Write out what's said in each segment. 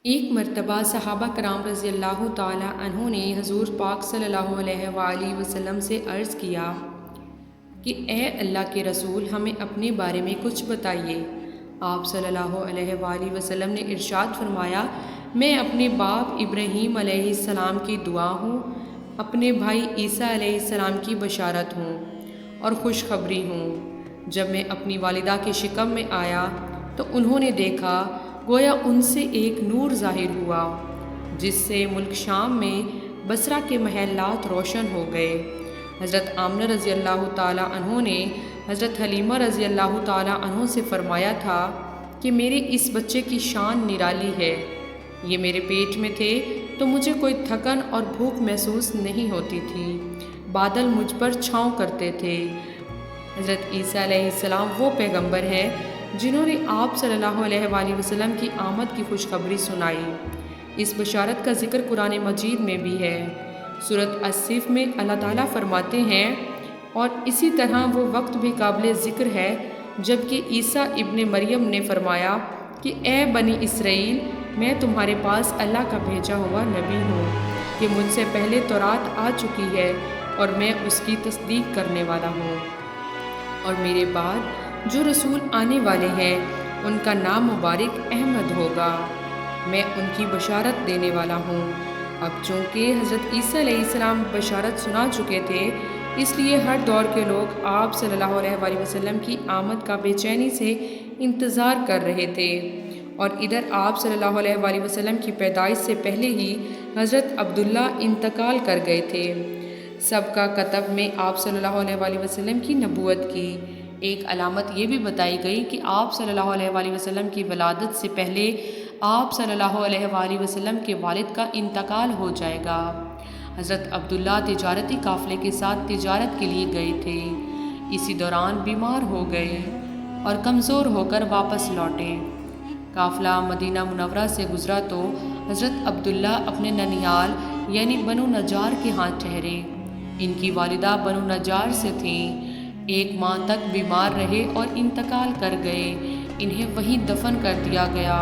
ایک مرتبہ صحابہ کرام رضی اللہ تعالی عنہ نے حضور پاک صلی اللہ علیہ وآلہ وسلم سے عرض کیا کہ اے اللہ کے رسول، ہمیں اپنے بارے میں کچھ بتائیے۔ آپ صلی اللہ علیہ وآلہ وسلم نے ارشاد فرمایا، میں اپنے باپ ابراہیم علیہ السلام کی دعا ہوں، اپنے بھائی عیسیٰ علیہ السلام کی بشارت ہوں اور خوشخبری ہوں۔ جب میں اپنی والدہ کے شکم میں آیا تو انہوں نے دیکھا گویا ان سے ایک نور ظاہر ہوا، جس سے ملک شام میں بصرہ کے محلات روشن ہو گئے۔ حضرت آمنہ رضی اللہ تعالیٰ عنہ نے حضرت حلیمہ رضی اللہ تعالیٰ عنہ سے فرمایا تھا کہ میرے اس بچے کی شان نرالی ہے۔ یہ میرے پیٹ میں تھے تو مجھے کوئی تھکن اور بھوک محسوس نہیں ہوتی تھی، بادل مجھ پر چھاؤں کرتے تھے۔ حضرت عیسیٰ علیہ السلام وہ پیغمبر ہیں جنہوں نے آپ صلی اللہ علیہ وآلہ وسلم کی آمد کی خوشخبری سنائی۔ اس بشارت کا ذکر قرآن مجید میں بھی ہے۔ سورۃ الصف میں اللہ تعالیٰ فرماتے ہیں، اور اسی طرح وہ وقت بھی قابل ذکر ہے جب کہ عیسیٰ ابن مریم نے فرمایا کہ اے بنی اسرائیل، میں تمہارے پاس اللہ کا بھیجا ہوا نبی ہوں کہ مجھ سے پہلے تورات آ چکی ہے اور میں اس کی تصدیق کرنے والا ہوں، اور میرے بعد جو رسول آنے والے ہیں ان کا نام مبارک احمد ہوگا، میں ان کی بشارت دینے والا ہوں۔ اب چونکہ حضرت عیسیٰ علیہ السلام بشارت سنا چکے تھے، اس لیے ہر دور کے لوگ آپ صلی اللہ علیہ وآلہ وسلم کی آمد کا بے چینی سے انتظار کر رہے تھے، اور ادھر آپ صلی اللہ علیہ وآلہ وسلم کی پیدائش سے پہلے ہی حضرت عبداللہ انتقال کر گئے تھے۔ سب کا کتب میں آپ صلی اللہ علیہ وآلہ وسلم کی نبوت کی ایک علامت یہ بھی بتائی گئی کہ آپ صلی اللہ علیہ وآلہ وسلم کی ولادت سے پہلے آپ صلی اللہ علیہ وآلہ وسلم کے والد کا انتقال ہو جائے گا۔ حضرت عبداللہ تجارتی قافلے کے ساتھ تجارت کے لیے گئے تھے، اسی دوران بیمار ہو گئے اور کمزور ہو کر واپس لوٹے۔ قافلہ مدینہ منورہ سے گزرا تو حضرت عبداللہ اپنے ننیال یعنی بنو نجار کے ہاں ٹھہرے۔ ان کی والدہ بنو نجار سے تھیں، ایک ماہ تک بیمار رہے اور انتقال کر گئے، انہیں وہیں دفن کر دیا گیا۔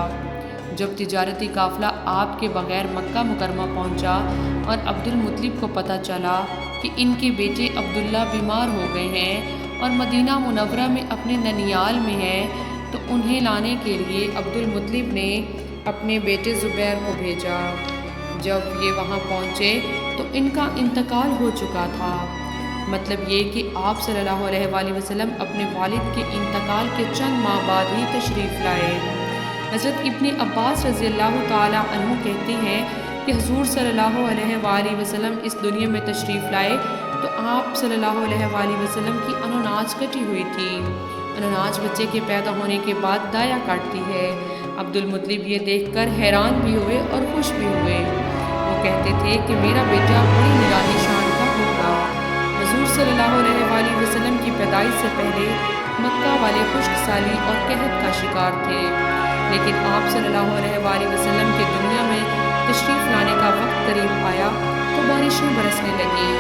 جب تجارتی قافلہ آپ کے بغیر مکہ مکرمہ پہنچا اور عبد المطلب کو پتہ چلا کہ ان کے بیٹے عبداللہ بیمار ہو گئے ہیں اور مدینہ منورہ میں اپنے ننیال میں ہیں، تو انہیں لانے کے لیے عبد المطلب نے اپنے بیٹے زبیر کو بھیجا۔ جب یہ وہاں پہنچے تو ان کا انتقال ہو چکا تھا۔ مطلب یہ کہ آپ صلی اللہ علیہ وآلہ وسلم اپنے والد کے انتقال کے چند ماہ بعد ہی تشریف لائے۔ حضرت ابن عباس رضی اللہ تعالیٰ عنہ کہتے ہیں کہ حضور صلی اللہ علیہ وآلہ وسلم اس دنیا میں تشریف لائے تو آپ صلی اللہ علیہ وآلہ وسلم کی انوناج کٹی ہوئی تھی۔ انوناج بچے کے پیدا ہونے کے بعد دایا کاٹتی ہے۔ عبد المطلب یہ دیکھ کر حیران بھی ہوئے اور خوش بھی ہوئے۔ وہ کہتے تھے کہ میرا بیٹا بڑی نرالی شان کا ہوگا۔ حضور صلی اللہ علیہ وآلہ وسلم کی پیدائش سے پہلے مکہ والے خشک سالی اور قحط کا شکار تھے، لیکن آپ صلی اللہ علیہ وآلہ وسلم کے دنیا میں تشریف لانے کا وقت قریب آیا تو بارشیں برسنے لگیں،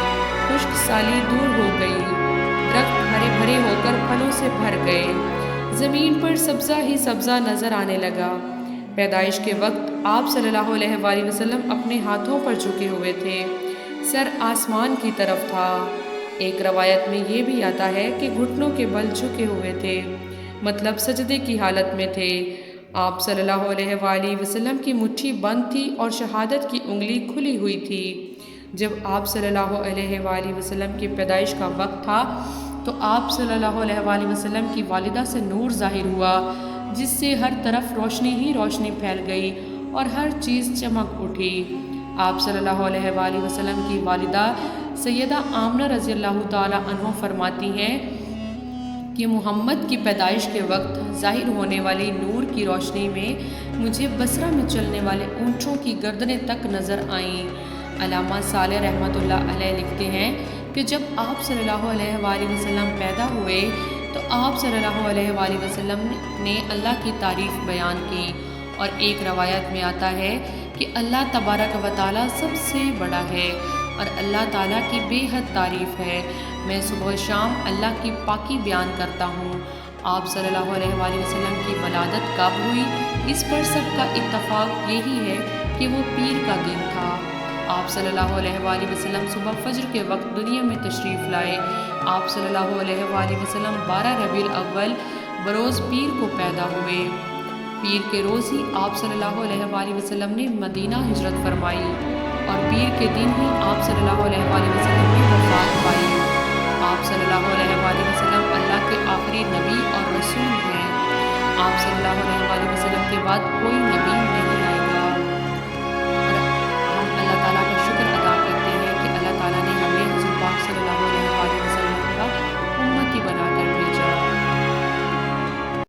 خشک سالی دور ہو گئی، درخت ہرے بھرے ہو کر پھلوں سے بھر گئے، زمین پر سبزہ ہی سبزہ نظر آنے لگا۔ پیدائش کے وقت آپ صلی اللہ علیہ وآلہ وسلم اپنے ہاتھوں پر جھکے ہوئے تھے، سر آسمان کی طرف تھا۔ ایک روایت میں یہ بھی آتا ہے کہ گھٹنوں کے بل جھکے ہوئے تھے، مطلب سجدے کی حالت میں تھے۔ آپ صلی اللہ علیہ وآلہ وسلم کی مٹھی بند تھی اور شہادت کی انگلی کھلی ہوئی تھی۔ جب آپ صلی اللہ علیہ وآلہ وسلم کی پیدائش کا وقت تھا تو آپ صلی اللہ علیہ وآلہ وسلم کی والدہ سے نور ظاہر ہوا، جس سے ہر طرف روشنی ہی روشنی پھیل گئی اور ہر چیز چمک اٹھی۔ آپ صلی اللہ علیہ وآلہ وسلم کی والدہ سیدہ آمنہ رضی اللہ تعالیٰ عنہ فرماتی ہیں کہ محمد کی پیدائش کے وقت ظاہر ہونے والی نور کی روشنی میں مجھے بصرہ میں چلنے والے اونٹوں کی گردنیں تک نظر آئیں۔ علامہ صالح رحمۃ اللہ علیہ لکھتے ہیں کہ جب آپ صلی اللہ علیہ وآلہ وسلم پیدا ہوئے تو آپ صلی اللہ علیہ وآلہ وسلم نے اللہ کی تعریف بیان کی، اور ایک روایت میں آتا ہے کہ اللہ تبارک و تعالیٰ سب سے بڑا ہے اور اللہ تعالیٰ کی بے حد تعریف ہے۔ میں صبح و شام اللہ کی پاکی بیان کرتا ہوں آپ صلی اللہ علیہ وآلہ وسلم کی ولادت کب ہوئی؟ اس پر سب کا اتفاق یہی ہے کہ وہ پیر کا دن تھا۔ آپ صلی اللہ علیہ وآلہ وسلم صبح فجر کے وقت دنیا میں تشریف لائے۔ آپ صلی اللہ علیہ وآلہ وسلم 12 ربیع الاول بروز پیر کو پیدا ہوئے۔ پیر کے روز ہی آپ صلی اللہ علیہ وآلہ وسلم نے مدینہ ہجرت فرمائی اور پیر کے دن ہی آپ صلی اللہ علیہ وآلہ وسلم نے وفات پائی۔ آپ صلی اللہ علیہ وآلہ وسلم اللہ کے آخری نبی اور رسول ہیں۔ آپ صلی اللہ علیہ وآلہ وسلم کے بعد